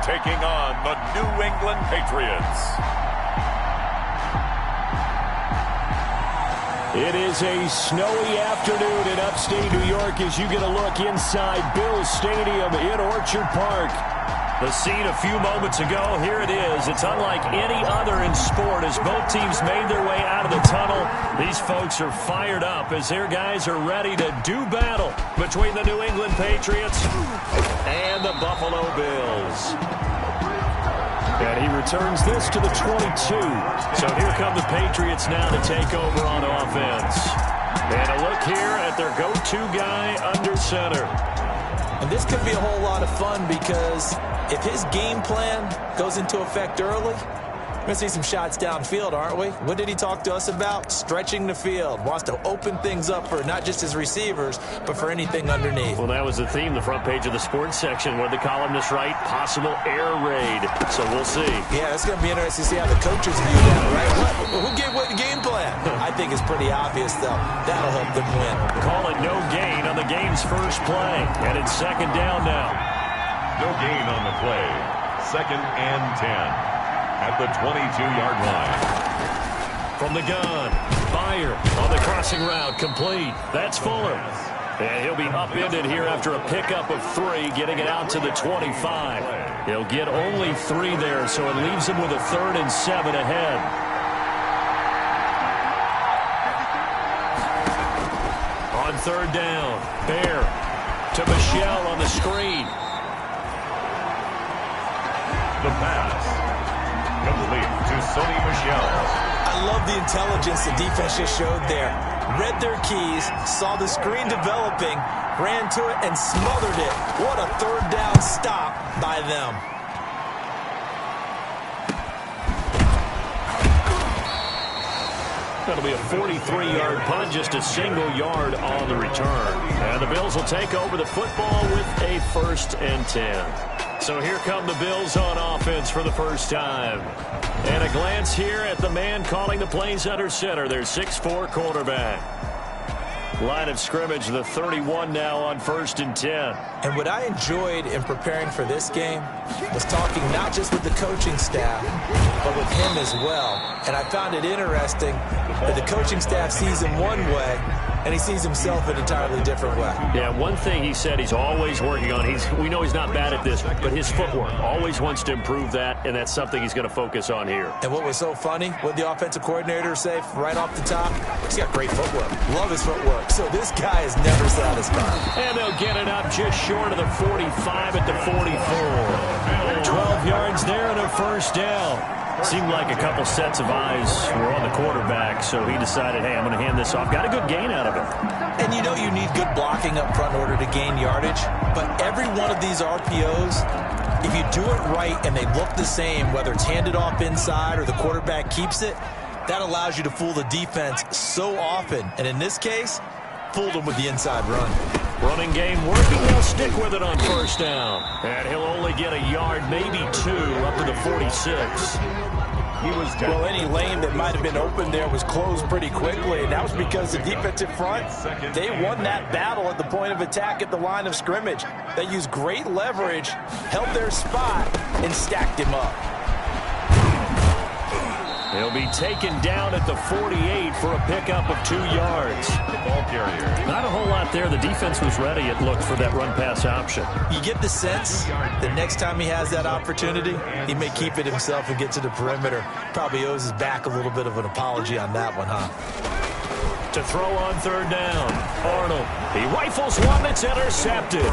taking on the New England Patriots. It is a snowy afternoon in upstate New York as you get a look inside Bills Stadium in Orchard Park. The scene a few moments ago, here it is. It's unlike any other in sport as both teams made their way out of the tunnel. These folks are fired up as their guys are ready to do battle between the New England Patriots and the Buffalo Bills. And he returns this to the 22. So here come the Patriots now to take over on offense. And a look here at their go-to guy under center. And this could be a whole lot of fun because if his game plan goes into effect early, we're going to see some shots downfield, aren't we? What did he talk to us about? Stretching the field. Wants to open things up for not just his receivers, but for anything underneath. Well, that was the theme, the front page of the sports section. What did the columnists write? Possible air raid. So we'll see. Yeah, it's going to be interesting to see how the coaches view that, right? Who gave what game plan? I think it's pretty obvious, though. That'll help them win. Call it no gain on the game's first play. And it's second down now. No gain on the play. 2nd and 10. At the 22-yard line. From the gun, Byer on the crossing route, complete. That's Fuller. And he'll be upended here after a pickup of 3, getting it out to the 25. He'll get only 3 there, so it leaves him with a 3rd and 7 ahead. On 3rd down, Bear to Michel on the screen. The pass. Complete to Sony Michel. I love the intelligence the defense just showed there. Read their keys, saw the screen developing, ran to it, and smothered it. What a 3rd down stop by them. That'll be a 43-yard punt, just a single yard on the return. And the Bills will take over the football with a 1st and 10. So here come the Bills on offense for the first time. And a glance here at the man calling the plays under center, their 6'4" quarterback. Line of scrimmage, the 31 now on 1st and 10. And what I enjoyed in preparing for this game was talking not just with the coaching staff, but with him as well. And I found it interesting that the coaching staff sees him one way, and he sees himself an entirely different way. Yeah, one thing he said he's always working on, we know he's not bad at this, but his footwork, always wants to improve that, and that's something he's going to focus on here. And what was so funny, what the offensive coordinator say right off the top? He's got great footwork. Love his footwork. So this guy is never satisfied. And they'll get it up just short of the 45 at the 44. 12 yards there and a 1st down. Seemed like a couple sets of eyes were on the quarterback, so he decided, hey, I'm going to hand this off. Got a good gain out of it. And you know you need good blocking up front in order to gain yardage, but every one of these RPOs, if you do it right and they look the same, whether it's handed off inside or the quarterback keeps it, that allows you to fool the defense so often. And in this case, fooled them with the inside run. Running game working. They'll stick with it on 1st down. And he'll only get a yard, maybe 2, up to the 46. Well, any lane that might have been open there was closed pretty quickly, and that was because the defensive front, they won that battle at the point of attack at the line of scrimmage. They used great leverage, held their spot, and stacked him up. He'll be taken down at the 48 for a pickup of 2 yards. Ball carrier. Not a whole lot there. The defense was ready, it looked, for that run-pass option. You get the sense that next time he has that opportunity, he may keep it himself and get to the perimeter. Probably owes his back a little bit of an apology on that one, huh? To throw on 3rd down, Arnold. He rifles one that's intercepted.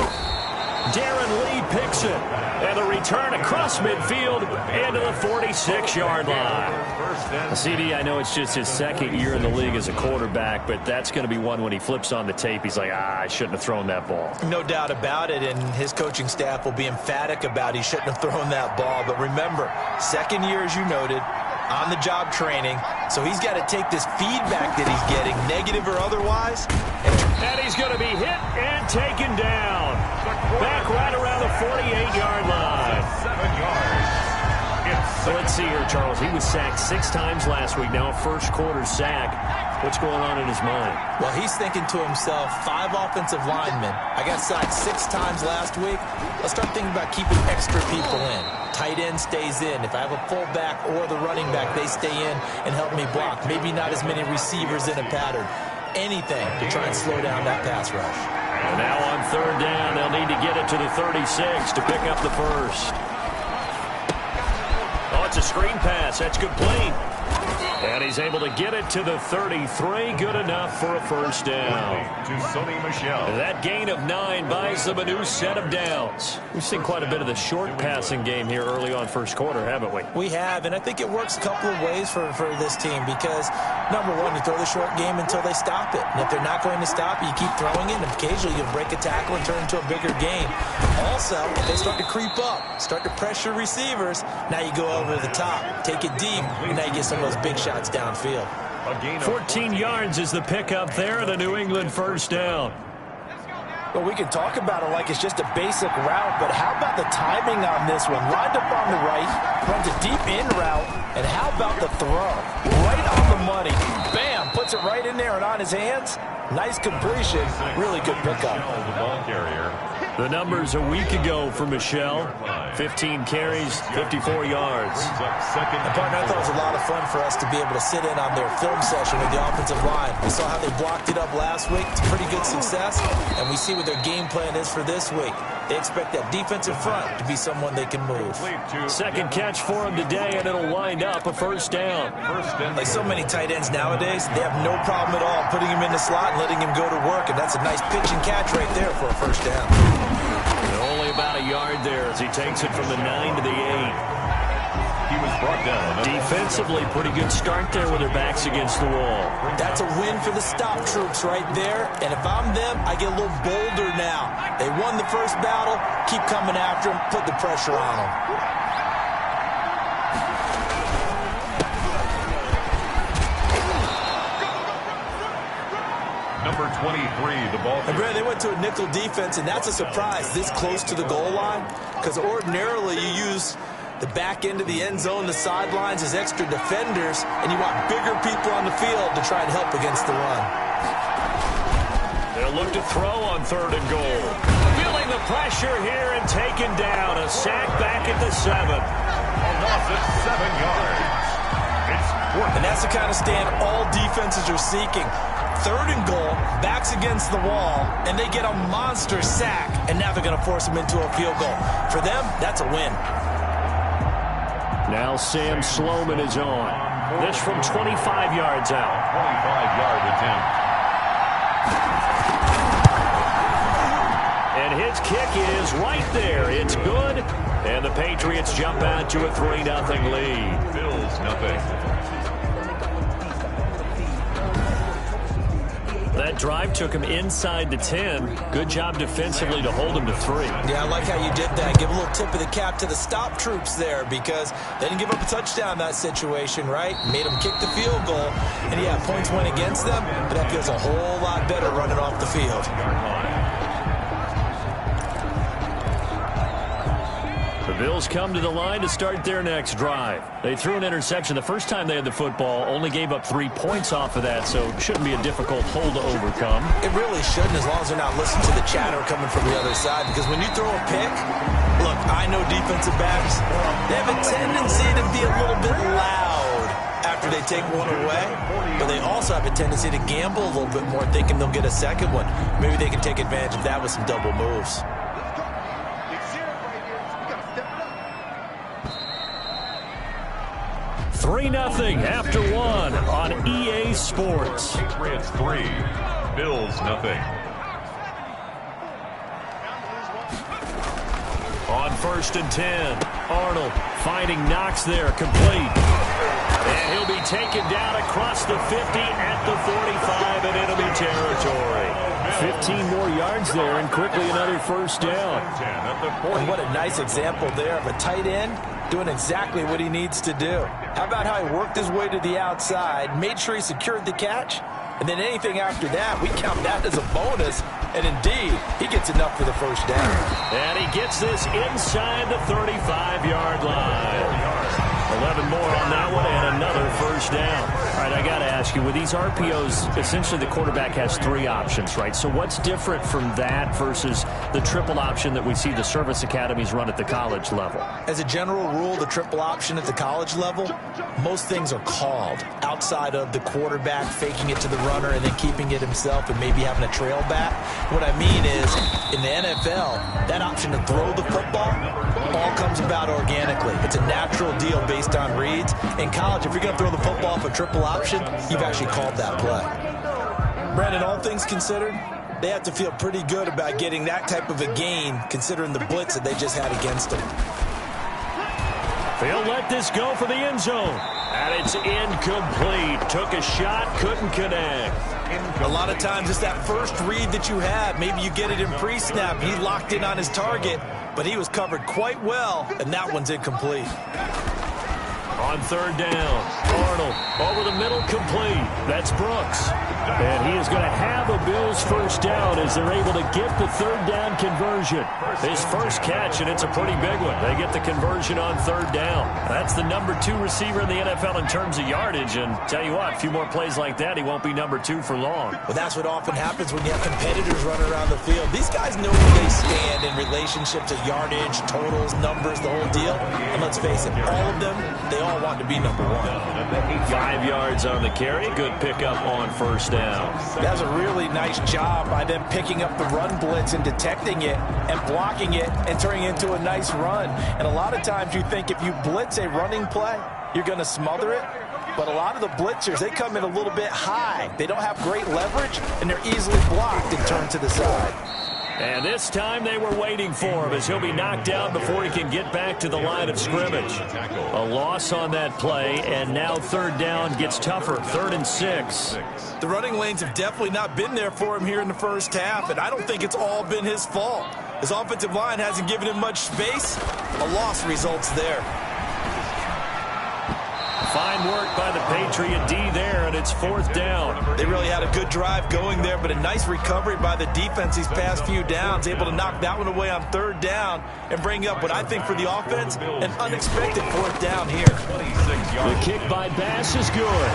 Darren Lee picks it. And the return across midfield into the 46-yard line. CD, I know it's just his 2nd year in the league as a quarterback, but that's going to be one when he flips on the tape. He's like, I shouldn't have thrown that ball. No doubt about it, and his coaching staff will be emphatic about he shouldn't have thrown that ball. But remember, 2nd year, as you noted, on-the-job training, so he's got to take this feedback that he's getting, negative or otherwise. And he's going to be hit and taken down. Back right around the 48-yard line. 7 yards. It's So let's see here, Charles. He was sacked 6 times last week. Now a first-quarter sack. What's going on in his mind? Well, he's thinking to himself, 5 offensive linemen. I got sacked 6 times last week. Let's start thinking about keeping extra people in. Tight end stays in. If I have a fullback or the running back, they stay in and help me block. Maybe not as many receivers in a pattern. Anything to try and slow down that pass rush. And now on 3rd down, they'll need to get it to the 36 to pick up the first. Oh, it's a screen pass. That's complete. And he's able to get it to the 33. Good enough for a first down. To Sony Michel. That gain of 9 buys them a new set of downs. We've seen quite a bit of the short passing game here early on first quarter, haven't we? We have, and I think it works a couple of ways for this team because, number one, you throw the short game until they stop it. And if they're not going to stop it, you keep throwing it, and occasionally you break a tackle and turn into a bigger game. Also, if they start to creep up, start to pressure receivers, now you go over the top, take it deep, and now you get some of those big shots downfield. 14 yards is the pickup there and a New England first down. Well, we can talk about it like it's just a basic route, but how about the timing on this one? Lined up on the right, runs a deep in route, and how about the throw? Right on the money. Bam! Puts it right in there and on his hands. Nice completion. Really good pickup. The ball carrier. The numbers a week ago for Michel. 15 carries, 54 yards. And partner, I thought it was a lot of fun for us to be able to sit in on their film session with the offensive line. We saw how they blocked it up last week. It's pretty good success, and we see what their game plan is for this week. They expect that defensive front to be someone they can move. Second catch for him today, and it'll wind up a first down. Like so many tight ends nowadays, they have no problem at all putting him in the slot and letting him go to work, and that's a nice pitch and catch right there for a first down. Only about a yard there as he takes it from the 9 to the 8. He was brought down. Defensively, pretty good start there with their backs against the wall. That's a win for the stop troops right there. And if I'm them, I get a little bolder now. They won the first battle. Keep coming after them. Put the pressure on them. Number 23, the ball. And Brad, they went to a nickel defense, and that's a surprise this close to the goal line, because ordinarily you use the back end of the end zone, the sidelines as extra defenders, and you want bigger people on the field to try and help against the run. They'll look to throw on 3rd and goal. Feeling the pressure here and taken down. A sack back at the 7. A loss of 7 yards. It's And that's the kind of stand all defenses are seeking. 3rd and goal, backs against the wall, and they get a monster sack, and now they're going to force them into a field goal. For them, that's a win. Now Sam Sloman is on. This from 25 yards out. 25-yard attempt. And his kick is right there. It's good. And the Patriots jump out to a 3-0 lead. Bills nothing. That drive took him inside the 10. Good job defensively to hold him to 3. Yeah, I like how you did that. Give a little tip of the cap to the stop troops there because they didn't give up a touchdown in that situation, right? Made them kick the field goal. And, yeah, points went against them, but that feels a whole lot better running off the field. The Bills come to the line to start their next drive. They threw an interception the first time they had the football, only gave up 3 points off of that, so it shouldn't be a difficult hole to overcome. It really shouldn't, as long as they're not listening to the chatter coming from the other side, because when you throw a pick, look, I know defensive backs, they have a tendency to be a little bit loud after they take one away, but they also have a tendency to gamble a little bit more, thinking they'll get a second one. Maybe they can take advantage of that with some double moves. 3-0 after 1 on EA Sports. Patriots 3, Bills nothing. On 1st and 10, Arnold finding Knox there, complete. And he'll be taken down across the 50 at the 45 and enemy territory. 15 more yards there and quickly another first down. And what a nice example there of a tight end doing exactly what he needs to do. How about how he worked his way to the outside, made sure he secured the catch, and then anything after that, we count that as a bonus. And indeed, he gets enough for the first down. And he gets this inside the 35-yard line. 11 more on that one and another first down. All right, I got to ask you, with these RPOs, essentially the quarterback has 3 options, right? So what's different from that versus the triple option that we see the service academies run at the college level? As a general rule, the triple option at the college level, most things are called outside of the quarterback faking it to the runner and then keeping it himself and maybe having a trail back. What I mean is, in the NFL, that option to throw the football all comes about organically. It's a natural deal based on reads. In college, if you're going to throw the football for triple option, you've actually called that play. Brandon, all things considered, they have to feel pretty good about getting that type of a gain considering the blitz that they just had against them. They'll let this go for the end zone. And it's incomplete. Took a shot, couldn't connect. A lot of times it's that first read that you have. Maybe you get it in pre-snap. He locked in on his target, but he was covered quite well, and that one's incomplete. On third down, Arnold over the middle, complete. That's Brooks. And he is going to have a Bills first down as they're able to get the third down conversion. His first catch, and it's a pretty big one. They get the conversion on third down. That's the number 2 receiver in the NFL in terms of yardage. And tell you what, a few more plays like that, he won't be number 2 for long. Well, that's what often happens when you have competitors running around the field. These guys know where they stand in relationship to yardage, totals, numbers, the whole deal. And let's face it, all of them, they all want to be number 1. 5 yards on the carry. Good pickup on first down. That's a really nice job by them picking up the run blitz and detecting it and blocking it and turning it into a nice run. And a lot of times you think if you blitz a running play, you're going to smother it. But a lot of the blitzers, they come in a little bit high. They don't have great leverage, and they're easily blocked and turned to the side. And this time they were waiting for him as he'll be knocked down before he can get back to the line of scrimmage. A loss on that play, and now third down gets tougher. 3rd and 6. The running lanes have definitely not been there for him here in the first half, and I don't think it's all been his fault. His offensive line hasn't given him much space. A loss results there. Fine work by the Patriot D there, and it's 4th down. They really had a good drive going there, but a nice recovery by the defense these past few downs, able to knock that one away on 3rd down and bring up what I think for the offense, an unexpected 4th down here. The kick by Bass is good,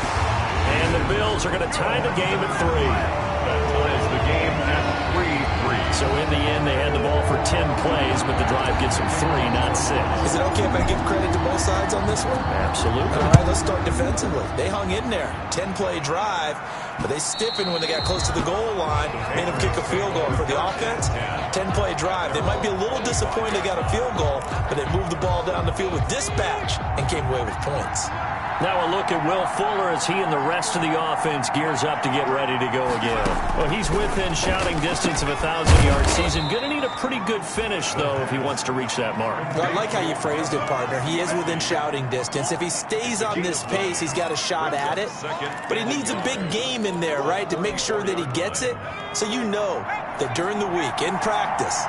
and the Bills are going to tie the game at 3. That ties the game at 3-3. So in the end, they had the ball for 10 plays, but the drive gets them 3, not 6. Is it okay if I give credit to both sides on this one? Absolutely. All right, let's start defensively. They hung in there. 10-play drive, but they stiffened when they got close to the goal line, made them kick a field goal. For the offense, 10-play drive. They might be a little disappointed they got a field goal, but they moved the ball down the field with dispatch and came away with points. Now a look at Will Fuller as he and the rest of the offense gears up to get ready to go again. Well, he's within shouting distance of a 1,000-yard season. Going to need a pretty good finish, though, if he wants to reach that mark. Well, I like how you phrased it, partner. He is within shouting distance. If he stays on this pace, he's got a shot at it. But he needs a big game in there, right, to make sure that he gets it. So you know that during the week, in practice,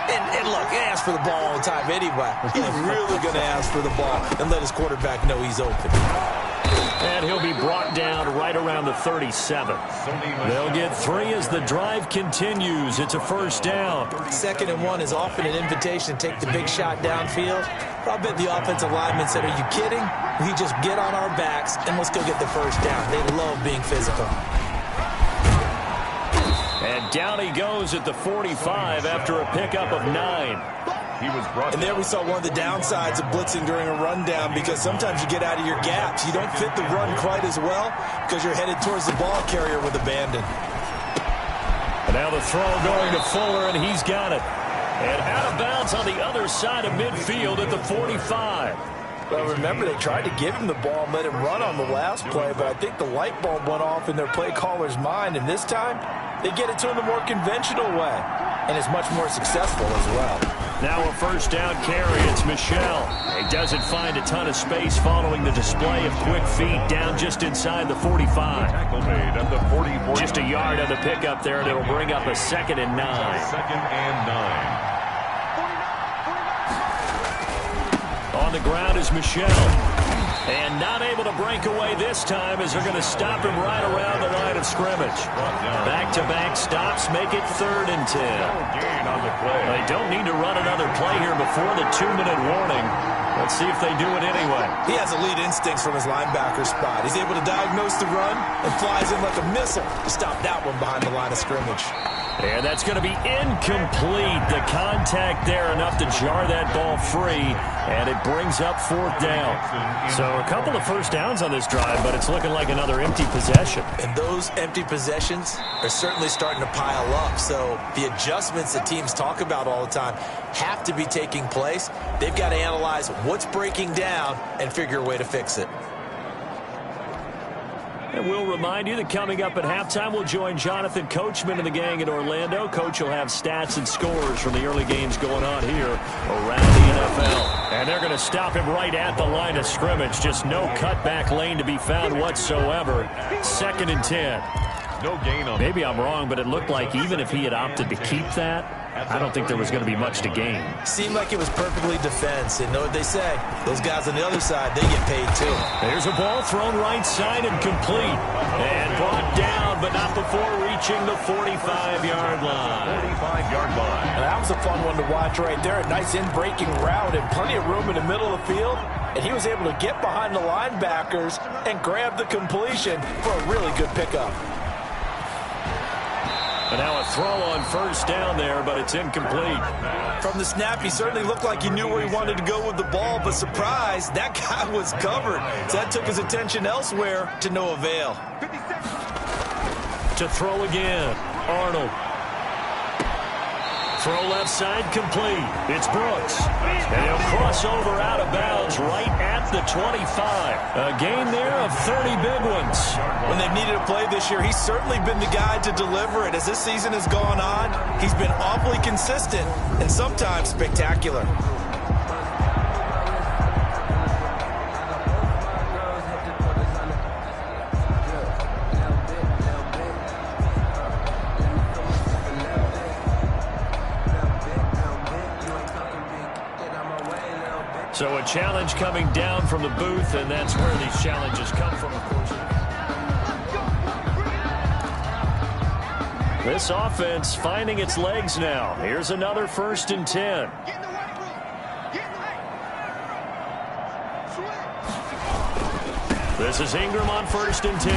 and look, he asks for the ball all the time anyway. He's really going to ask for the ball and let his quarterback know he's open. And he'll be brought down right around the 37. They'll get 3 as the drive continues. It's a first down. 2nd and 1 is often an invitation to take the big shot downfield. But I bet the offensive lineman said, are you kidding? We just get on our backs and let's go get the first down. They love being physical. And down he goes at the 45 after a pickup of 9. And there we saw one of the downsides of blitzing during a rundown, because sometimes you get out of your gaps. You don't fit the run quite as well because you're headed towards the ball carrier with abandon. And now the throw going to Fuller, and he's got it. And out of bounds on the other side of midfield at the 45. Well, remember, they tried to give him the ball and let him run on the last play, but I think the light bulb went off in their play caller's mind, and this time they get it to him the more conventional way, and it's much more successful as well. Now a first down carry. It's Michel. He doesn't find a ton of space following the display of quick feet down just inside the 45. Tackle made at the 44. Just a yard on the pickup there, and it'll bring up a 2nd and 9. 2nd and 9. On the ground is Michel. And not able to break away this time as they're going to stop him right around the line of scrimmage. Back-to-back stops make it 3rd and 10. Gain on the play. They don't need to run another play here before the 2-minute warning. Let's see if they do it anyway. He has elite instincts from his linebacker spot. He's able to diagnose the run and flies in like a missile to stop that one behind the line of scrimmage. And that's going to be incomplete. The contact there enough to jar that ball free, and it brings up 4th down. So a couple of first downs on this drive, but it's looking like another empty possession. And those empty possessions are certainly starting to pile up. So the adjustments that teams talk about all the time have to be taking place. They've got to analyze what's breaking down and figure a way to fix it. And we'll remind you that coming up at halftime, we'll join Jonathan Coachman and the gang in Orlando. Coach will have stats and scores from the early games going on here around the NFL. And they're going to stop him right at the line of scrimmage. Just no cutback lane to be found whatsoever. 2nd and 10. No gain on. Maybe I'm wrong, but it looked like even if he had opted to keep that, I don't think there was going to be much to gain. Seemed like it was perfectly defense. And know what they say? Those guys on the other side, they get paid too. There's a ball thrown right side and complete. And brought down, but not before reaching the 45-yard line. 45-yard line. And that was a fun one to watch right there. A nice in-breaking route and plenty of room in the middle of the field. And he was able to get behind the linebackers and grab the completion for a really good pickup. And now a throw on 1st down there, but it's incomplete. From the snap, he certainly looked like he knew where he wanted to go with the ball, but surprise, that guy was covered. So that took his attention elsewhere to no avail. To throw again, Arnold. Throw left side complete. It's Brooks. And he'll cross over out of bounds right at the 25. A gain there of 30 big ones. When they've needed a play this year, he's certainly been the guy to deliver it. As this season has gone on, he's been awfully consistent and sometimes spectacular. So a challenge coming down from the booth, and that's where these challenges come from, of course. This offense finding its legs now. Here's another 1st and 10. This is Ingram on 1st and 10.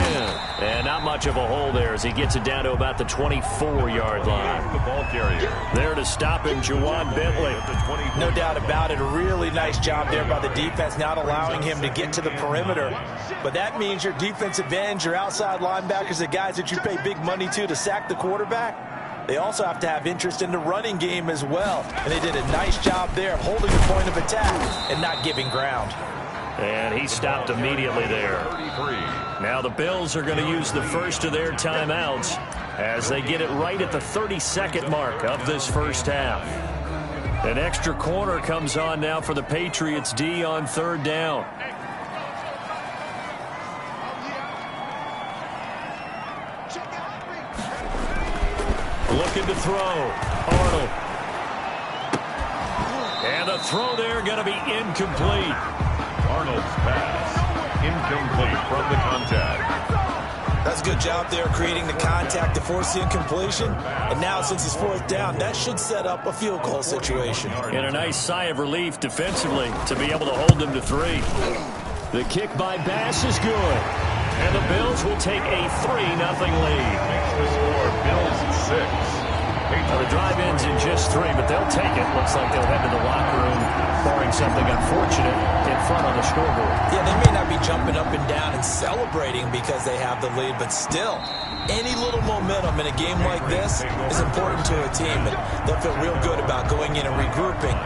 And not much of a hole there as he gets it down to about the 24-yard line. The ball carrier. There to stop him, Juwan Bentley. No doubt about it. A really nice job there by the defense, not allowing him to get to the perimeter. But that means your defensive ends, your outside linebackers, the guys that you pay big money to sack the quarterback, they also have to have interest in the running game as well. And they did a nice job there of holding the point of attack and not giving ground. And he stopped immediately there. 33. Now the Bills are going to use the first of their timeouts as they get it right at the 32nd mark of this first half. An extra corner comes on now for the Patriots D on 3rd down. Looking to throw. Arnold. And the throw there going to be incomplete. Arnold's pass. Incomplete from the contact. That's a good job there creating the contact to force the incompletion. And now since it's 4th down, that should set up a field goal situation. And a nice sigh of relief defensively to be able to hold them to 3. The kick by Bass is good. And the Bills will take a 3-0 lead. Makes the score Bills 6. Now the drive ends in just 3, but they'll take it. Looks like they'll head to the locker room, barring something unfortunate in front on the scoreboard. Yeah, they may not be jumping up and down and celebrating because they have the lead, but still, any little momentum in a game like this is important to a team, and they'll feel real good about going in and regrouping,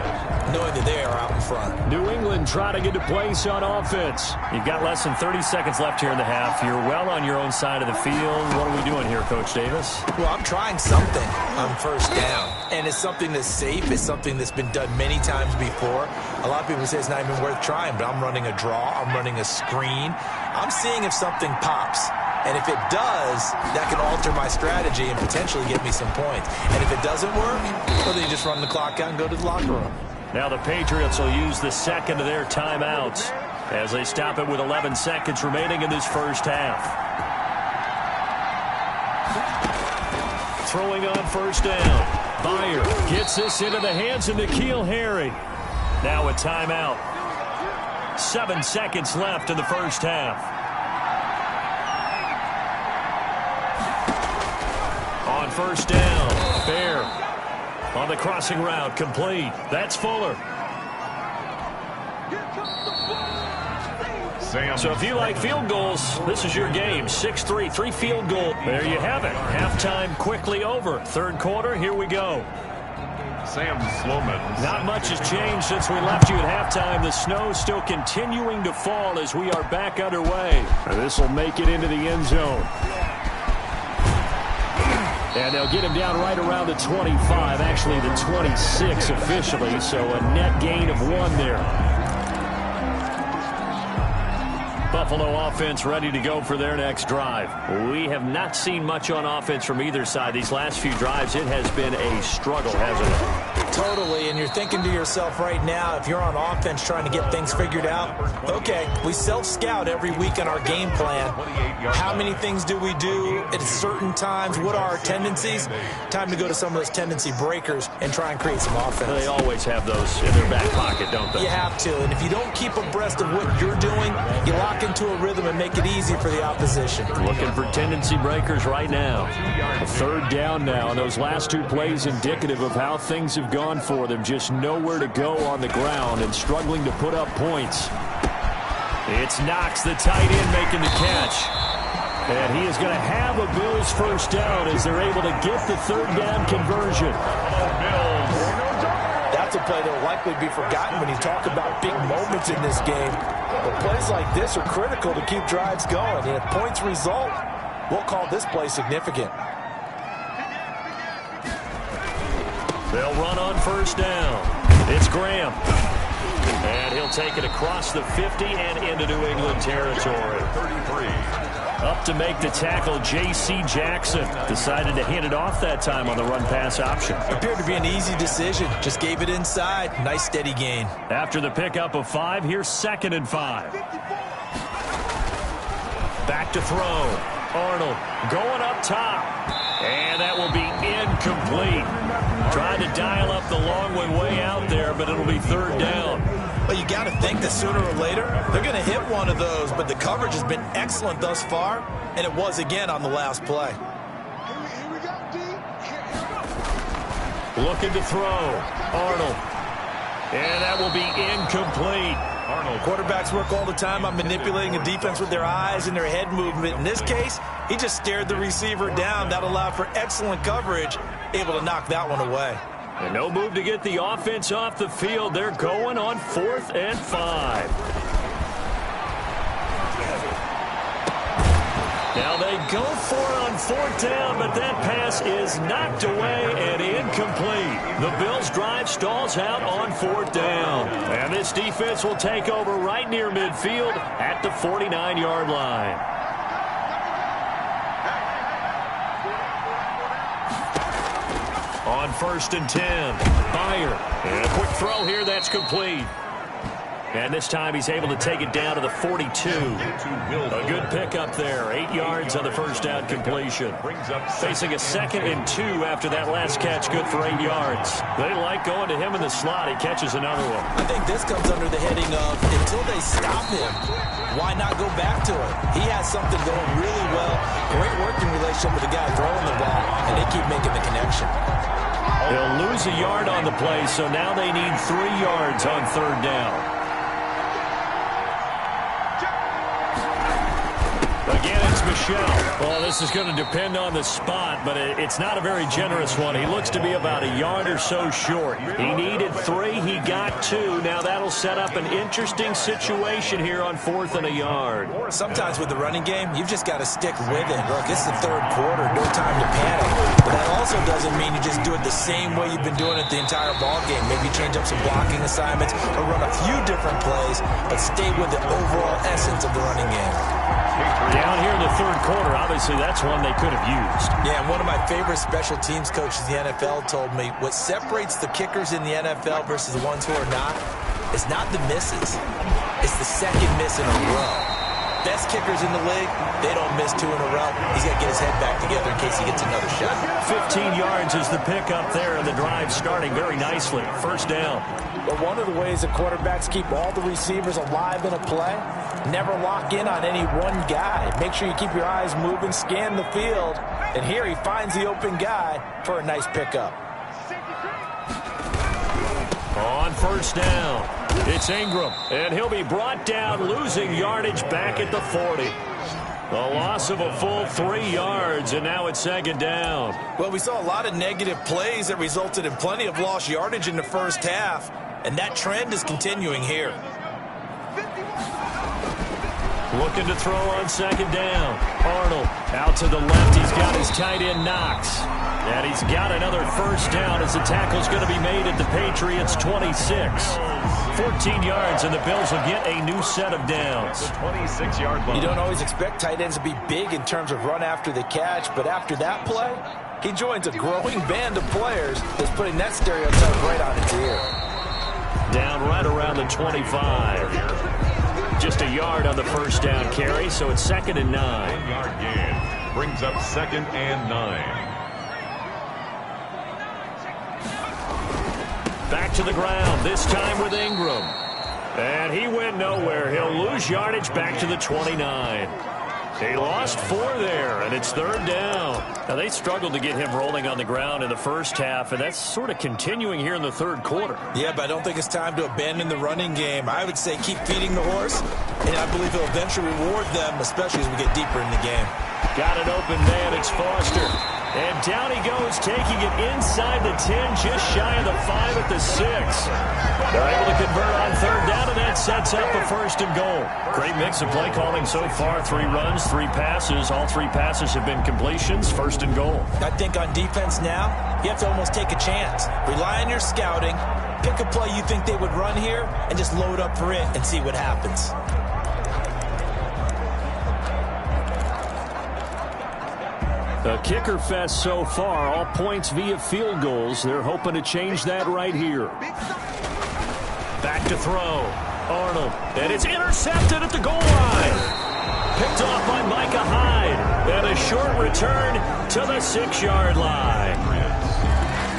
knowing that they are out in front. New England trying to get to place on offense. You've got less than 30 seconds left here in the half. You're well on your own side of the field. What are we doing here, Coach Davis? Well, I'm trying something on 1st down, and it's something that's safe. It's something that's been done many times before. A lot of people say it's not even worth trying, but I'm running a draw. I'm running a screen. I'm seeing if something pops. And if it does, that can alter my strategy and potentially get me some points. And if it doesn't work, well, then you just run the clock out and go to the locker room. Now the Patriots will use the second of their timeouts as they stop it with 11 seconds remaining in this first half. Throwing on 1st down. Byer gets this into the hands of N'Keal Harry. Now a timeout. 7 seconds left in the first half. On first down, Bear on the crossing route, complete. That's Fuller. So if you like field goals, this is your game. 6-3, 3 field goal. There you have it. Halftime quickly over. Third quarter, here we go. Sam Sloman. Not much has changed since we left you at halftime. The snow still continuing to fall as we are back underway. This will make it into the end zone. And they'll get him down right around the 25, actually the 26 officially, so a net gain of 1 there. Buffalo offense ready to go for their next drive. We have not seen much on offense from either side. These last few drives, it has been a struggle, hasn't it? Totally, and you're thinking to yourself right now, if you're on offense trying to get things figured out, okay, we self-scout every week in our game plan. How many things do we do at certain times? What are our tendencies? Time to go to some of those tendency breakers and try and create some offense. They always have those in their back pocket, don't they? You have to, and if you don't keep abreast of what you're doing, you lock into a rhythm and make it easy for the opposition. Looking for tendency breakers right now. A third down now, and those last 2 plays indicative of how things have gone for them. Just nowhere to go on the ground and struggling to put up points. It's Knox, the tight end, making the catch. And he is going to have a Bills first down as they're able to get the third down conversion. That's a play that will likely be forgotten when you talk about big moments in this game. But plays like this are critical to keep drives going. And if points result, we'll call this play significant. They'll run on first down. It's Graham. And he'll take it across the 50 and into New England territory. 33. Up to make the tackle, J.C. Jackson. Decided to hand it off that time on the run-pass option. Appeared to be an easy decision. Just gave it inside. Nice steady gain. After the pickup of 5, here's 2nd and 5. Back to throw. Arnold going up top. And that will be incomplete. Trying to dial up the long one way out there, but it'll be third down. Well, you got to think that sooner or later, they're going to hit one of those, but the coverage has been excellent thus far, and it was again on the last play. Looking to throw. Arnold. And that will be incomplete. Arnold. Quarterbacks work all the time on manipulating a defense with their eyes and their head movement. In this case, he just stared the receiver down. That allowed for excellent coverage, able to knock that one away. And no move to get the offense off the field. They're going on 4th and 5. Now they go for it on 4th down, but that pass is knocked away and incomplete. The Bills' drive stalls out on 4th down. And this defense will take over right near midfield at the 49-yard line. On 1st and 10, Byer. And a quick throw here, that's complete. And this time he's able to take it down to the 42. A good pickup there. 8 yards on the first down completion. Facing a 2nd and 2 after that last catch, good for 8 yards. They like going to him in the slot. He catches another one. I think this comes under the heading of until they stop him, why not go back to it? He has something going really well. Great working relationship with the guy throwing the ball, and they keep making the connection. They'll lose a yard on the play, so now they need 3 yards on third down. Again, it's Michel. Well, this is going to depend on the spot, but it's not a very generous one. He looks to be about a yard or so short. He needed 3. He got 2. Now that'll set up an interesting situation here on 4th and a yard. Sometimes with the running game, you've just got to stick with it. Look, it's the third quarter. No time to panic. But that also doesn't mean you just do it the same way you've been doing it the entire ball game. Maybe change up some blocking assignments or run a few different plays, but stay with the overall essence of the running game. Down here in the third quarter, obviously that's one they could have used. Yeah, and one of my favorite special teams coaches in the NFL told me what separates the kickers in the NFL versus the ones who are not is not the misses. It's the second miss in a row. Best kickers in the league, they don't miss 2 in a row. He's got to get his head back together in case he gets another shot. 15 yards is the pickup there, and the drive starting very nicely. First down. But one of the ways that quarterbacks keep all the receivers alive in a play, never lock in on any one guy. Make sure you keep your eyes moving, scan the field. And here he finds the open guy for a nice pickup. On first down, it's Ingram, and he'll be brought down, losing yardage back at the 40. A loss of a full 3 yards, and now it's second down. Well, we saw a lot of negative plays that resulted in plenty of lost yardage in the first half, and that trend is continuing here. Looking to throw on second down. Arnold out to the left. He's got his tight end Knox. And he's got another first down as the tackle's going to be made at the Patriots' 26. 14 yards, and the Bills will get a new set of downs. 26-yard line. You don't always expect tight ends to be big in terms of run after the catch, but after that play, he joins a growing band of players that's putting that stereotype right on its ear. Down right around the 25. Just a yard on the first down carry, so it's 2nd and 9. 1-yard gain brings up 2nd and 9. Back to the ground, this time with Ingram. And he went nowhere. He'll lose yardage back to the 29. He lost 4 there, and it's 3rd down. Now, they struggled to get him rolling on the ground in the first half, and that's sort of continuing here in the 3rd quarter. Yeah, but I don't think it's time to abandon the running game. I would say keep feeding the horse, and I believe he'll eventually reward them, especially as we get deeper in the game. Got an open man, it's Foster. And down he goes, taking it inside the 10, just shy of the 5 at the 6. They're able to convert on 3rd down, and that sets up a 1st and goal. Great mix of play calling so far. 3 runs, 3 passes. All 3 passes have been completions. 1st and goal. I think on defense now, you have to almost take a chance. Rely on your scouting. Pick a play you think they would run here, and just load up for it and see what happens. A kicker fest so far, all points via field goals. They're hoping to change that right here. Back to throw. Arnold, and it's intercepted at the goal line. Picked off by Micah Hyde. And a short return to the 6-yard line.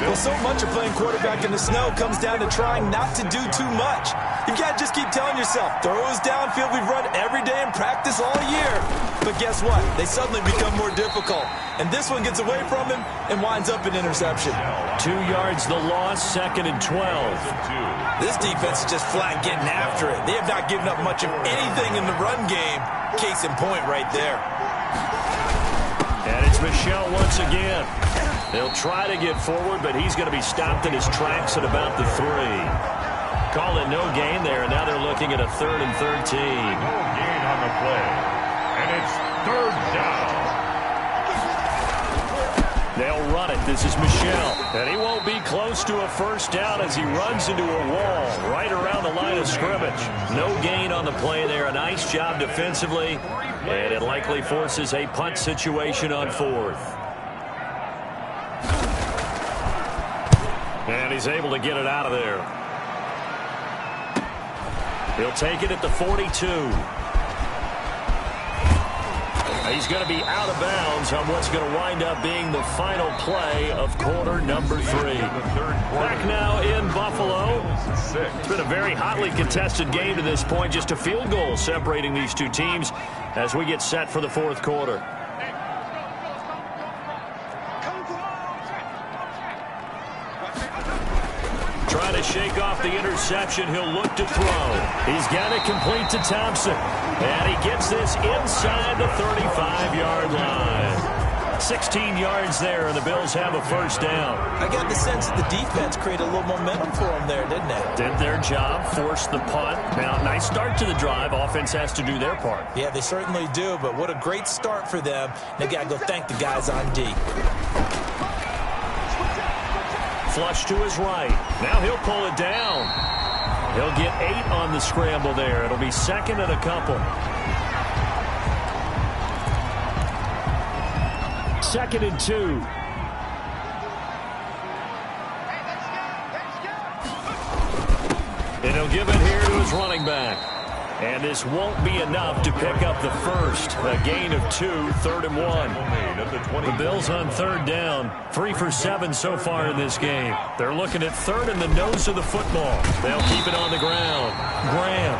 Well, so much of playing quarterback in the snow comes down to trying not to do too much. You got to just keep telling yourself, throws downfield we've run every day in practice all year. But guess what? They suddenly become more difficult. And this one gets away from him and winds up an interception. 2 yards the loss, 2nd and 12. This defense is just flat getting after it. They have not given up much of anything in the run game. Case in point right there. And it's Michel once again. They'll try to get forward, but he's going to be stopped in his tracks at about the 3. Call it no gain there, and now they're looking at a 3rd and 13. No gain on the play. And it's 3rd down. They'll run it. This is Michel. And he won't be close to a 1st down as he runs into a wall right around the line of scrimmage. No gain on the play there. A nice job defensively. And it likely forces a punt situation on 4th. And he's able to get it out of there. He'll take it at the 42. He's going to be out of bounds on what's going to wind up being the final play of quarter number 3. Back now in Buffalo. It's been a very hotly contested game to this point. Just a field goal separating these two teams as we get set for the 4th quarter. Trying to shake off the interception. He'll look to throw. He's got it complete to Thompson. And he gets this inside the 35-yard line. 16 yards there, and the Bills have a 1st down. I got the sense that the defense created a little momentum for them there, didn't they? Did their job, forced the punt. Now, nice start to the drive. Offense has to do their part. Yeah, they certainly do, but what a great start for them. They got to go thank the guys on D. Flush to his right. Now he'll pull it down. He'll get 8 on the scramble there. It'll be 2nd and a couple. 2nd and 2. And he'll give it here to his running back. And this won't be enough to pick up the first. A gain of 2, 3rd and 1. The Bills on 3rd down. 3 for 7 so far in this game. They're looking at 3rd in the nose of the football. They'll keep it on the ground. Graham.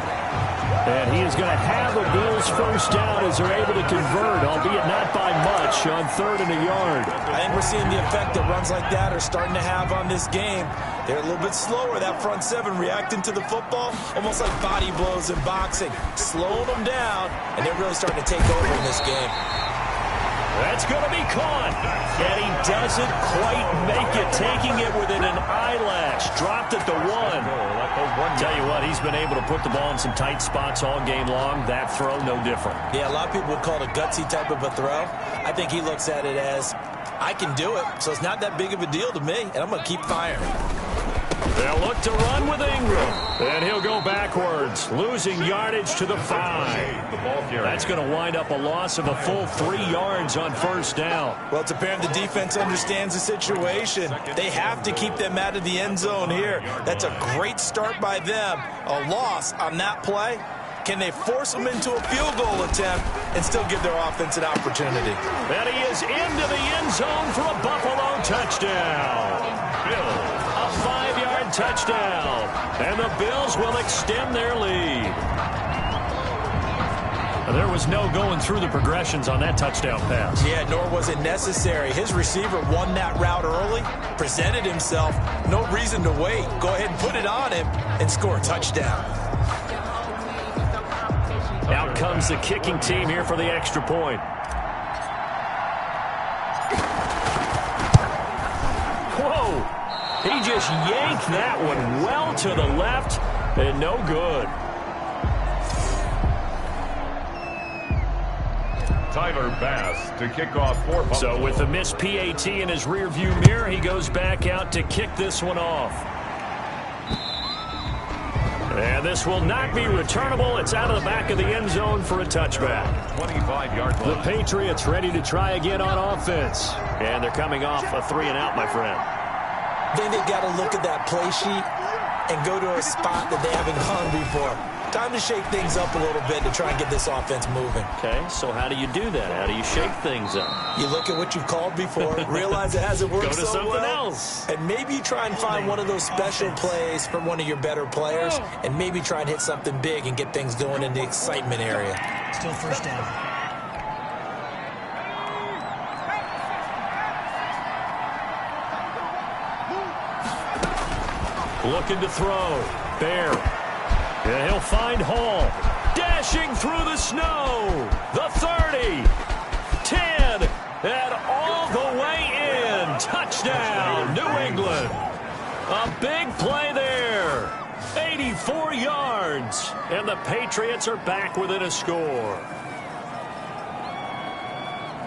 And he is going to have a Bills first down as they're able to convert, albeit not by much, on 3rd and a yard. I think we're seeing the effect that runs like that are starting to have on this game. They're a little bit slower, that front seven, reacting to the football, almost like body blows in boxing, slowing them down, and they're really starting to take over in this game. That's going to be caught, and he doesn't quite make it, taking it within an eyelash. Dropped at the 1. Tell you what, he's been able to put the ball in some tight spots all game long. That throw, no different. Yeah, a lot of people would call it a gutsy type of a throw. I think he looks at it as, I can do it, so it's not that big of a deal to me, and I'm going to keep firing. They'll look to run with Ingram, and he'll go backwards, losing yardage to the 5. That's going to wind up a loss of a full 3 yards on first down. Well, it's apparent the defense understands the situation. They have to keep them out of the end zone here. That's a great start by them. A loss on that play. Can they force them into a field goal attempt and still give their offense an opportunity? And he is into the end zone for a Buffalo touchdown. A 5-yard touchdown. And the Bills will extend their lead. There was no going through the progressions on that touchdown pass. Yeah, nor was it necessary. His receiver won that route early, presented himself. No reason to wait. Go ahead and put it on him and score a touchdown. Out comes the kicking team here for the extra point. Whoa! He just yanked that one well to the left, and no good. Tyler Bass to kick off for Buffalo. So with the missed PAT in his rearview mirror, he goes back out to kick this one off. And this will not be returnable. It's out of the back of the end zone for a touchback. 25-yard line. The Patriots ready to try again on offense. And they're coming off a 3-and-out, my friend. Then they've got to look at that play sheet and go to a spot that they haven't gone before. Time to shake things up a little bit to try and get this offense moving. Okay, so how do you do that? How do you shake things up? You look at what you've called before, realize it hasn't worked Go to so something well, else. and maybe you try and find one of those special plays from one of your better players, and maybe try and hit something big and get things going in the excitement area. Still first down. Looking to throw. Bear. And he'll find Hall. Dashing through the snow. The 30. 10. And all the way in. Touchdown, New England. A big play there. 84 yards. And the Patriots are back within a score.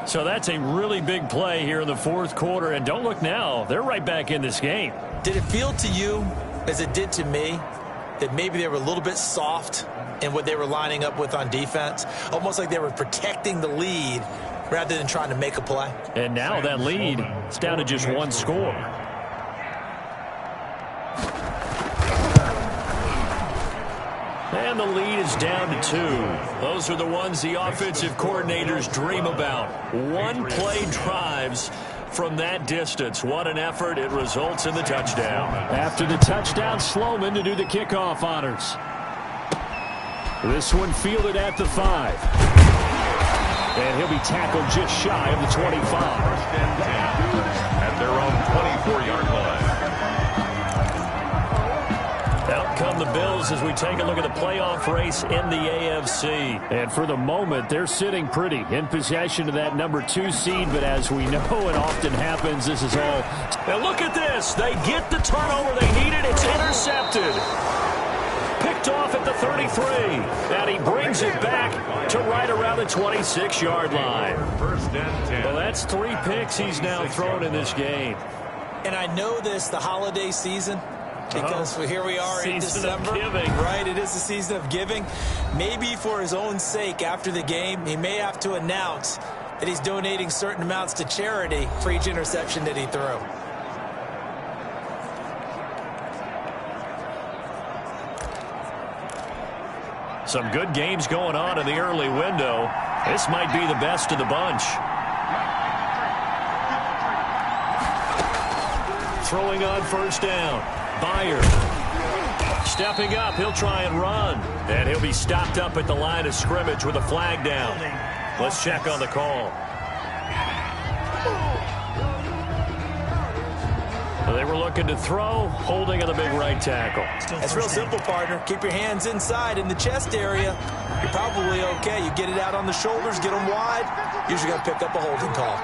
So that's a really big play here in the fourth quarter. And don't look now. They're right back in this game. Did it feel to you, as it did to me, that maybe they were a little bit soft in what they were lining up with on defense? Almost like they were protecting the lead rather than trying to make a play. And now that lead is down to just one score. And the lead is down to 2. Those are the ones the offensive coordinators dream about. One-play drives from that distance. What an effort. It results in the touchdown. After the touchdown, Sloman to do the kickoff honors. This one fielded at the 5. And he'll be tackled just shy of the 25. First and 10 at their own 24-yard line. Out come the Bills as we take a look at the playoff race in the AFC. And for the moment, they're sitting pretty in possession of that number 2 seed. But as we know, it often happens, this is all. And look at this. They get the turnover they needed. It's intercepted. Picked off at the 33. And he brings it back to right around the 26-yard line. First and 10. Well, that's 3 picks he's now thrown in this game. And I know this, the holiday season, because here we are in December. Season of giving. Right, it is the season of giving. Maybe for his own sake after the game, he may have to announce that he's donating certain amounts to charity for each interception that he threw. Some good games going on in the early window. This might be the best of the bunch. Throwing on first down. Byer. Stepping up, he'll try and run. And he'll be stopped up at the line of scrimmage with a flag down. Let's check on the call. They were looking to throw, holding on the big right tackle. It's real simple, partner. Keep your hands inside in the chest area. You're probably okay. You get it out on the shoulders, get them wide. Usually got to pick up a holding call.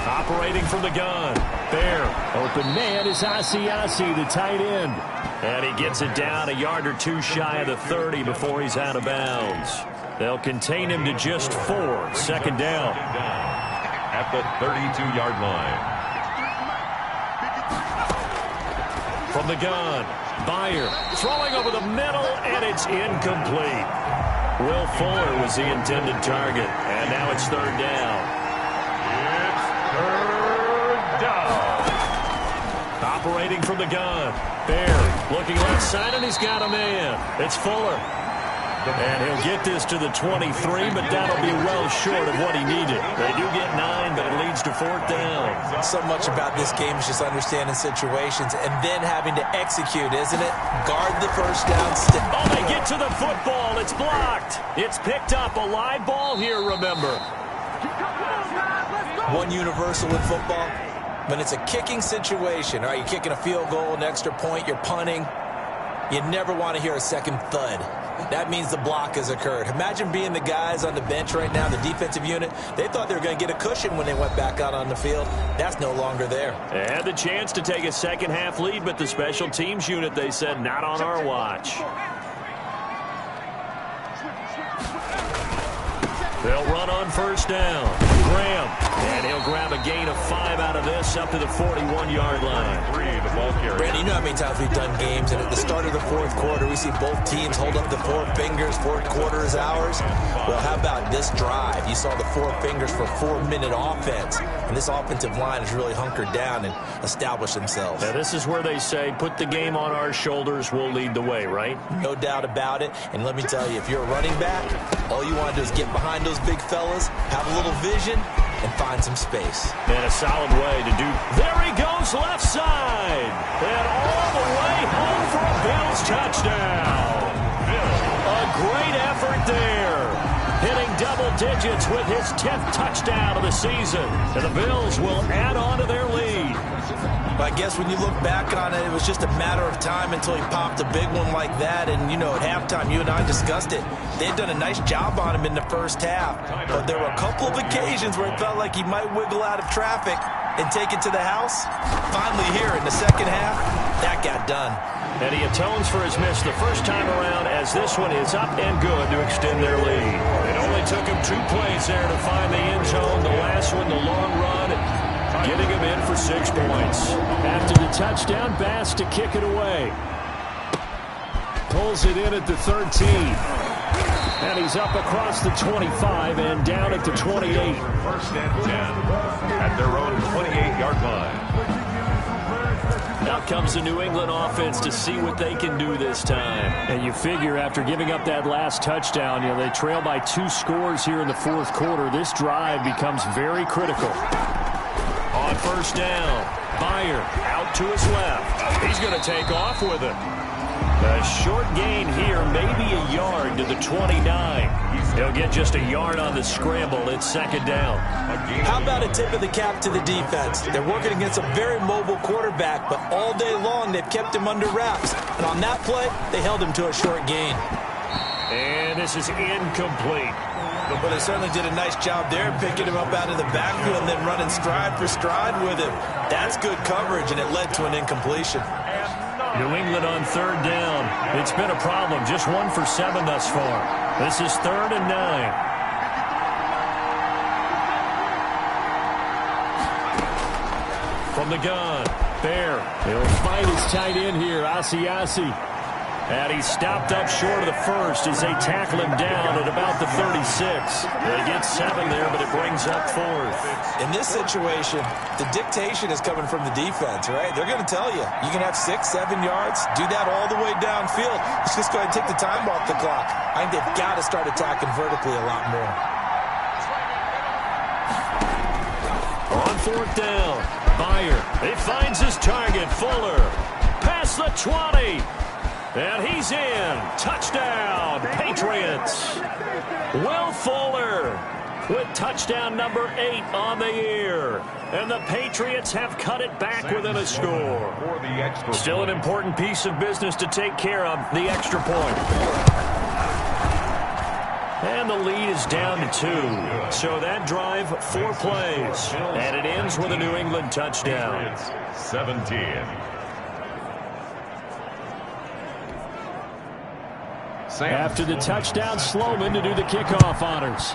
Operating from the gun. There. Open man is Asiasi, the tight end. And he gets it down a yard or two shy of the 30 before he's out of bounds. They'll contain him to just 4. Second down. At the 32-yard line. From the gun, Byer throwing over the middle, and it's incomplete. Will Fuller was the intended target, and now it's third down. It's third down. Operating from the gun, Bear looking left side, and he's got a man. It's Fuller. And he'll get this to the 23, but that'll be well short of what he needed. They do get 9, but it leads to fourth down. So much about this game is just understanding situations and then having to execute, isn't it? Guard the first down. Oh, they get to the football. It's blocked. It's picked up. A live ball here, remember. One universal in football, when it's a kicking situation, all right, you're kicking a field goal, an extra point, you're punting, you never want to hear a second thud. That means the block has occurred. Imagine being the guys on the bench right now, the defensive unit. They thought they were going to get a cushion when they went back out on the field. That's no longer there. They had the chance to take a second-half lead, but the special teams unit, they said, not on our watch. They'll run on first down. Graham. And he'll grab a gain of 5 out of this up to the 41-yard line. Brandon, you know how many times we've done games, and at the start of the fourth quarter, we see both teams hold up the 4 fingers, fourth quarter is ours. Well, how about this drive? You saw the 4 fingers for 4-minute offense, and this offensive line has really hunkered down and established themselves. Now, this is where they say, put the game on our shoulders, we'll lead the way, right? No doubt about it, and let me tell you, if you're a running back, all you want to do is get behind those big fellas, have a little vision, and find some space. And a solid way to do. There he goes, left side. And all the way home for a Bills touchdown. A great effort there. Hitting double digits with his 10th touchdown of the season. And the Bills will add on to their lead. But I guess when you look back on it, it was just a matter of time until he popped a big one like that. And, you know, at halftime, you and I discussed it. They'd done a nice job on him in the first half. But there were a couple of occasions where it felt like he might wiggle out of traffic and take it to the house. Finally here in the second half, that got done. And he atones for his miss the first time around as this one is up and good to extend their lead. It only took him 2 plays there to find the end zone. The last one, the long run, getting him in for 6 points. After the touchdown, Bass to kick it away. Pulls it in at the 13. And he's up across the 25 and down at the 28. First and 10 at their own 28-yard line. Out comes the New England offense to see what they can do this time. And you figure after giving up that last touchdown, you know, they trail by 2 scores here in the fourth quarter. This drive becomes very critical. On first down, Byer out to his left. He's going to take off with it. A short gain here, maybe a yard to the 29. He'll get just a yard on the scramble. It's second down. How about a tip of the cap to the defense? They're working against a very mobile quarterback, but all day long they've kept him under wraps. And on that play, they held him to a short gain. And this is incomplete. But they certainly did a nice job there, picking him up out of the backfield and then running stride for stride with him. That's good coverage, and it led to an incompletion. New England on third down. It's been a problem. Just 1 for 7 thus far. This is 3rd and 9. From the gun, Bear. He'll find his tight end here, Asiasi. And he stopped up short of the first as they tackle him down at about the 36. They get 7 there, but it brings up 4th. In this situation, the dictation is coming from the defense, right? They're going to tell you, you can have 6, 7 yards, do that all the way downfield. Let's just go ahead and take the time off the clock. I think they've got to start attacking vertically a lot more. On 4th down, Byer. He finds his target, Fuller. Past the 20. And he's in. Touchdown, Patriots. Will Fuller with touchdown number 8 on the year. And the Patriots have cut it back within a score. Still an important piece of business to take care of, the extra point. And the lead is down to 2. So that drive, 4 plays. And it ends with a New England touchdown. 17. After the touchdown, Sloman to do the kickoff honors.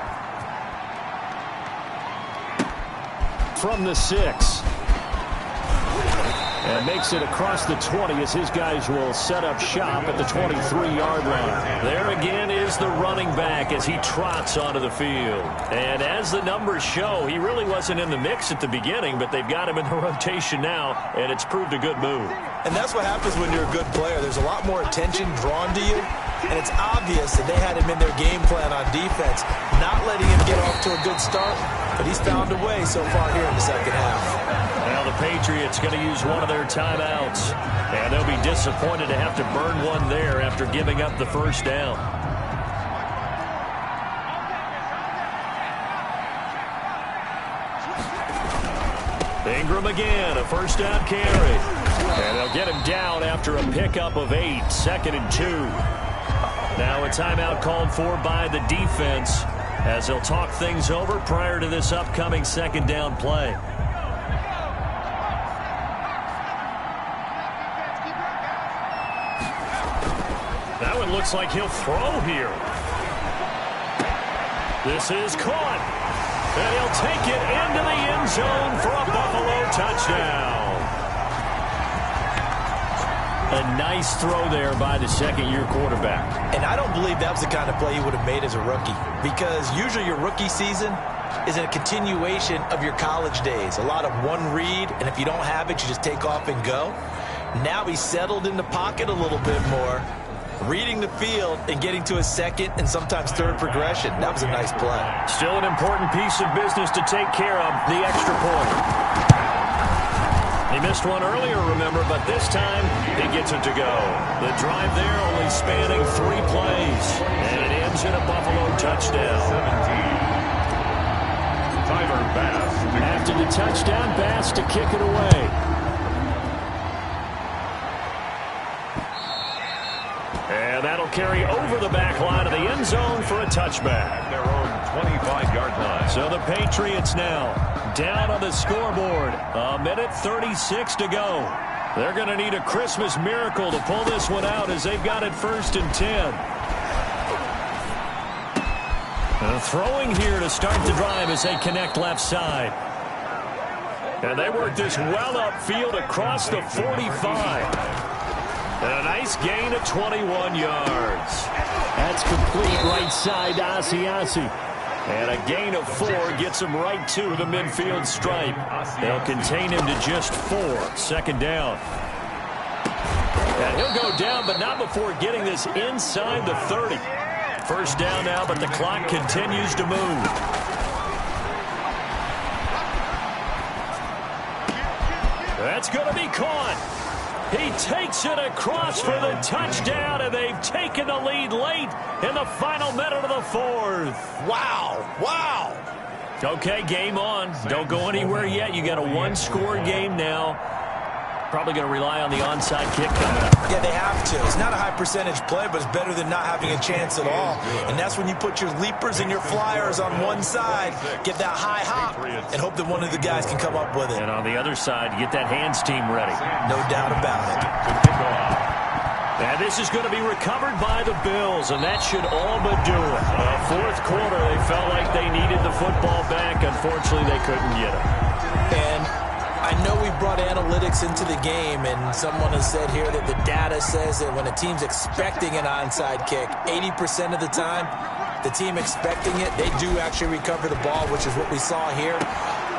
From the 6. And makes it across the 20 as his guys will set up shop at the 23-yard line. There again is the running back as he trots onto the field. And as the numbers show, he really wasn't in the mix at the beginning, but they've got him in the rotation now, and it's proved a good move. And that's what happens when you're a good player. There's a lot more attention drawn to you, and it's obvious that they had him in their game plan on defense, not letting him get off to a good start, but he's found a way so far here in the second half. Now the Patriots going to use one of their timeouts, and they'll be disappointed to have to burn one there after giving up the first down. Ingram again, a first down carry. And they'll get him down after a pickup of 8, 2nd and 2. Now a timeout called for by the defense as they'll talk things over prior to this upcoming second down play. That one looks like he'll throw here. This is caught. And he'll take it into the end zone for a Buffalo touchdown. A nice throw there by the second-year quarterback. And I don't believe that was the kind of play he would have made as a rookie, because usually your rookie season is a continuation of your college days. A lot of one read, and if you don't have it, you just take off and go. Now he's settled in the pocket a little bit more, reading the field and getting to his second and sometimes third progression. That was a nice play. Still an important piece of business to take care of, the extra point. He missed one earlier, remember, but this time he gets it to go. The drive there only spanning 3 plays, and it ends in a Buffalo touchdown. 17. Tyler Bass. After the touchdown, Bass to kick it away. And that'll carry over the back line of the end zone for a touchback. Their own 25-yard line. So the Patriots now down on the scoreboard. 1:36 to go. They're going to need a Christmas miracle to pull this one out as they've got it 1st and 10. Throwing here to start the drive as they connect left side. And they work this well upfield across the 45. And a nice gain of 21 yards. That's complete right side to Asiasi. And a gain of 4 gets him right to the midfield stripe. They'll contain him to just 4. 2nd down. And he'll go down, but not before getting this inside the 30. 1st down now, but the clock continues to move. That's going to be caught. He takes it across for the touchdown, and they've taken the lead late in the final minute of the 4th. Wow. Wow. Okay, game on. Don't go anywhere yet. You got a 1-score game now. Probably going to rely on the onside kick coming up. Yeah, they have to. It's not a high percentage play, but it's better than not having a chance at all. And that's when you put your leapers and your flyers on one side, get that high hop, and hope that one of the guys can come up with it. And on the other side, get that hands team ready. No doubt about it. And this is going to be recovered by the Bills, and that should all but do it. 4th quarter, they felt like they needed the football back. Unfortunately, they couldn't get it. And I know we brought analytics into the game, and someone has said here that the data says that when a team's expecting an onside kick, 80% of the time, the team expecting it, they do actually recover the ball, which is what we saw here.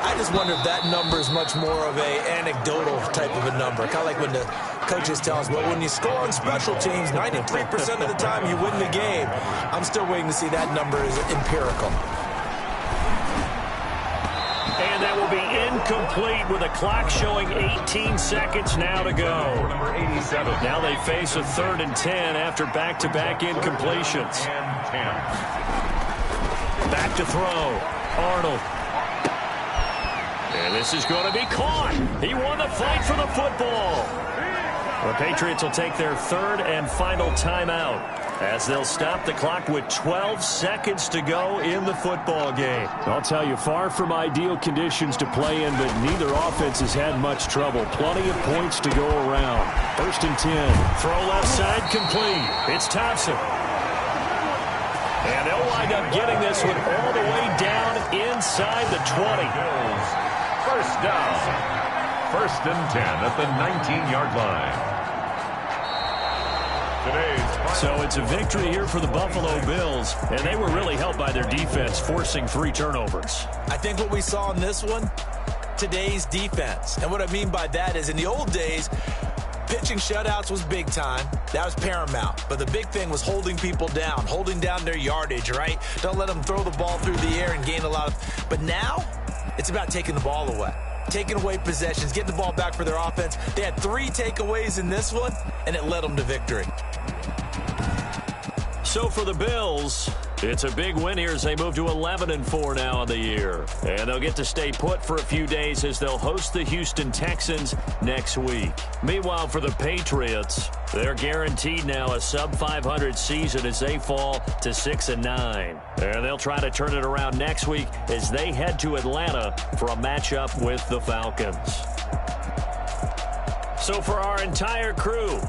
I just wonder if that number is much more of a anecdotal type of a number. Kind of like when the coaches tell us, well, when you score on special teams, 93% of the time you win the game. I'm still waiting to see that number is empirical. And that will be incomplete with a clock showing 18 seconds now to go. Number 87. Now they face a 3rd and 10 after back-to-back incompletions. Back to throw. Arnold. And this is going to be caught. He won the fight for the football. The Patriots will take their 3rd and final timeout as they'll stop the clock with 12 seconds to go in the football game. I'll tell you, far from ideal conditions to play in, but neither offense has had much trouble. Plenty of points to go around. 1st and 10. Throw left side complete. It's Thompson. And they'll wind up getting this one all the way down inside the 20. First down. 1st and 10 at the 19-yard line. So it's a victory here for the Buffalo Bills, and they were really helped by their defense, forcing 3 turnovers. I think what we saw in this one, today's defense. And what I mean by that is in the old days, pitching shutouts was big time. That was paramount. But the big thing was holding people down, holding down their yardage, right? Don't let them throw the ball through the air and gain a lot of... But now, it's about taking the ball away. Taking away possessions, getting the ball back for their offense. They had 3 takeaways in this one, and it led them to victory. So for the Bills, it's a big win here as they move to 11-4 now on the year. And they'll get to stay put for a few days as they'll host the Houston Texans next week. Meanwhile, for the Patriots, they're guaranteed now a sub-500 season as they fall to 6-9. And they'll try to turn it around next week as they head to Atlanta for a matchup with the Falcons. So for our entire crew,